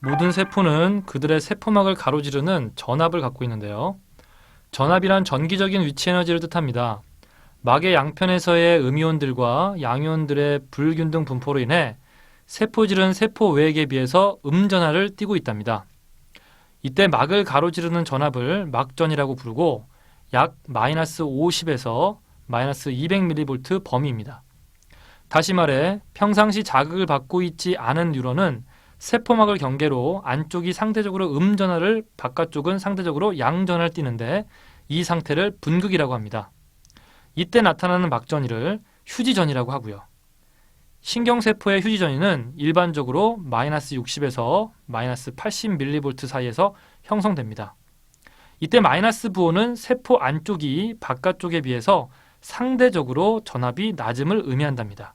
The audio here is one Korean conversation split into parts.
모든 세포는 그들의 세포막을 가로지르는 전압을 갖고 있는데요. 전압이란 전기적인 위치 에너지를 뜻합니다. 막의 양편에서의 음이온들과 양이온들의 불균등 분포로 인해 세포질은 세포 외액에 비해서 음전하를 띠고 있답니다. 이때 막을 가로지르는 전압을 막전이라고 부르고 약 마이너스 50에서 마이너스 200mV 범위입니다. 다시 말해 평상시 자극을 받고 있지 않은 뉴런은 세포막을 경계로 안쪽이 상대적으로 음전하를 바깥쪽은 상대적으로 양전하를 띠는데 이 상태를 분극이라고 합니다. 이때 나타나는 막전이를 휴지전이라고 하고요. 신경세포의 휴지전이는 일반적으로 마이너스 60에서 마이너스 80mV 사이에서 형성됩니다. 이때 마이너스 부호는 세포 안쪽이 바깥쪽에 비해서 상대적으로 전압이 낮음을 의미한답니다.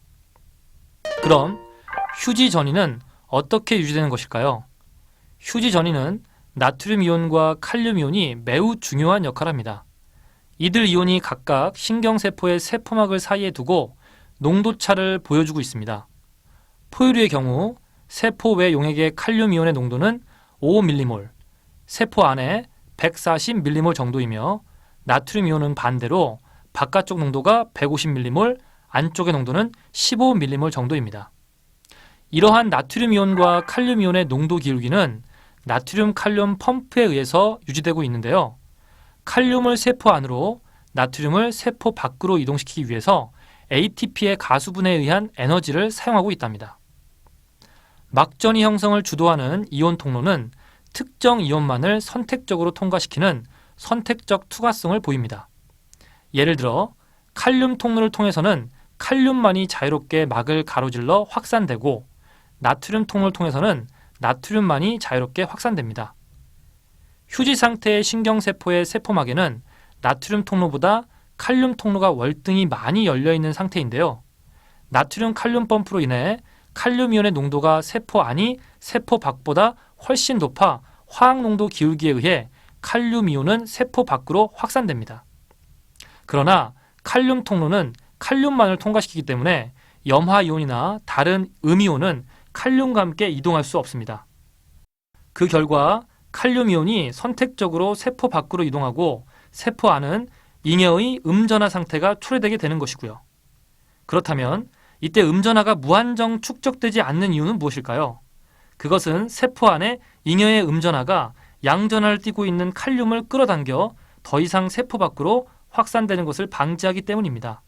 그럼 휴지전이는 어떻게 유지되는 것일까요? 휴지전이는 나트륨 이온과 칼륨 이온이 매우 중요한 역할을 합니다. 이들 이온이 각각 신경세포의 세포막을 사이에 두고 농도차를 보여주고 있습니다. 포유류의 경우 세포 외 용액의 칼륨 이온의 농도는 5mm몰, 세포 안에 140mm몰 정도이며 나트륨 이온은 반대로 바깥쪽 농도가 150mm몰, 안쪽의 농도는 15mm몰 정도입니다. 이러한 나트륨 이온과 칼륨 이온의 농도 기울기는 나트륨 칼륨 펌프에 의해서 유지되고 있는데요. 칼륨을 세포 안으로, 나트륨을 세포 밖으로 이동시키기 위해서 ATP의 가수분해에 의한 에너지를 사용하고 있답니다. 막전이 형성을 주도하는 이온 통로는 특정 이온만을 선택적으로 통과시키는 선택적 투과성을 보입니다. 예를 들어 칼륨 통로를 통해서는 칼륨만이 자유롭게 막을 가로질러 확산되고 나트륨 통로를 통해서는 나트륨만이 자유롭게 확산됩니다. 휴지 상태의 신경세포의 세포막에는 나트륨 통로보다 칼륨 통로가 월등히 많이 열려있는 상태인데요. 나트륨 칼륨 펌프로 인해 칼륨 이온의 농도가 세포 안이 세포 밖보다 훨씬 높아 화학농도 기울기에 의해 칼륨 이온은 세포 밖으로 확산됩니다. 그러나 칼륨 통로는 칼륨만을 통과시키기 때문에 염화 이온이나 다른 음이온은 칼륨과 함께 이동할 수 없습니다. 그 결과 칼륨 이온이 선택적으로 세포 밖으로 이동하고 세포 안은 잉여의 음전하 상태가 초래되게 되는 것이고요. 그렇다면 이때 음전하가 무한정 축적되지 않는 이유는 무엇일까요? 그것은 세포 안에 잉여의 음전하가 양전하를 띠고 있는 칼륨을 끌어당겨 더 이상 세포 밖으로 확산되는 것을 방지하기 때문입니다.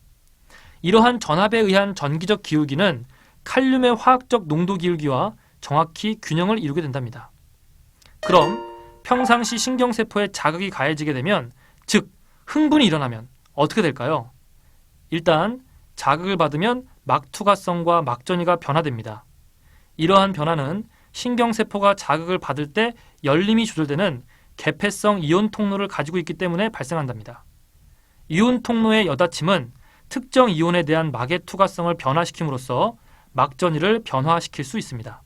이러한 전압에 의한 전기적 기울기는 칼륨의 화학적 농도 기울기와 정확히 균형을 이루게 된답니다. 그럼 평상시 신경세포에 자극이 가해지게 되면, 즉 흥분이 일어나면 어떻게 될까요? 일단 자극을 받으면 막투과성과 막전이가 변화됩니다. 이러한 변화는 신경세포가 자극을 받을 때 열림이 조절되는 개폐성 이온 통로를 가지고 있기 때문에 발생한답니다. 이온 통로의 여닫힘은 특정 이온에 대한 막의 투과성을 변화시킴으로써 막전이를 변화시킬 수 있습니다.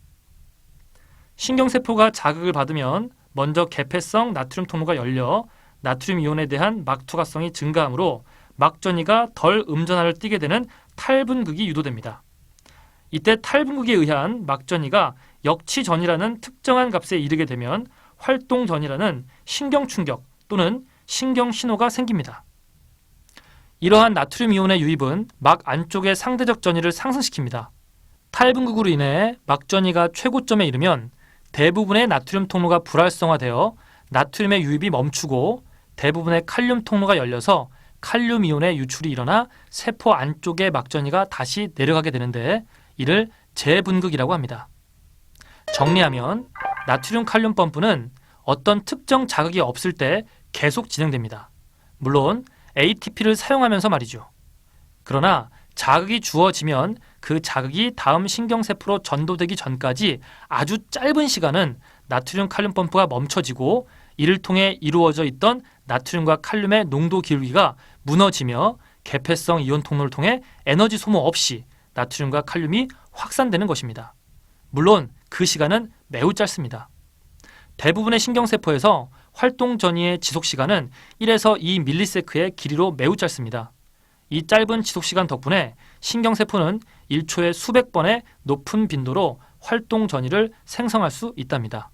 신경세포가 자극을 받으면 먼저 개폐성 나트륨 통로가 열려 나트륨 이온에 대한 막투과성이 증가하므로 막전이가 덜 음전하를 띠게 되는 탈분극이 유도됩니다. 이때 탈분극에 의한 막전이가 역치전이라는 특정한 값에 이르게 되면 활동전이라는 신경충격 또는 신경신호가 생깁니다. 이러한 나트륨 이온의 유입은 막 안쪽의 상대적 전이를 상승시킵니다. 탈분극으로 인해 막전이가 최고점에 이르면 대부분의 나트륨 통로가 불활성화되어 나트륨의 유입이 멈추고 대부분의 칼륨 통로가 열려서 칼륨 이온의 유출이 일어나 세포 안쪽의 막전이가 다시 내려가게 되는데 이를 재분극이라고 합니다. 정리하면 나트륨 칼륨 펌프는 어떤 특정 자극이 없을 때 계속 진행됩니다. 물론 ATP를 사용하면서 말이죠. 그러나 자극이 주어지면 그 자극이 다음 신경세포로 전도되기 전까지 아주 짧은 시간은 나트륨 칼륨 펌프가 멈춰지고 이를 통해 이루어져 있던 나트륨과 칼륨의 농도 기울기가 무너지며 개폐성 이온 통로를 통해 에너지 소모 없이 나트륨과 칼륨이 확산되는 것입니다. 물론 그 시간은 매우 짧습니다. 대부분의 신경세포에서 활동 전이의 지속시간은 1에서 2ms의 길이로 매우 짧습니다. 이 짧은 지속시간 덕분에 신경세포는 1초에 수백 번의 높은 빈도로 활동 전이를 생성할 수 있답니다.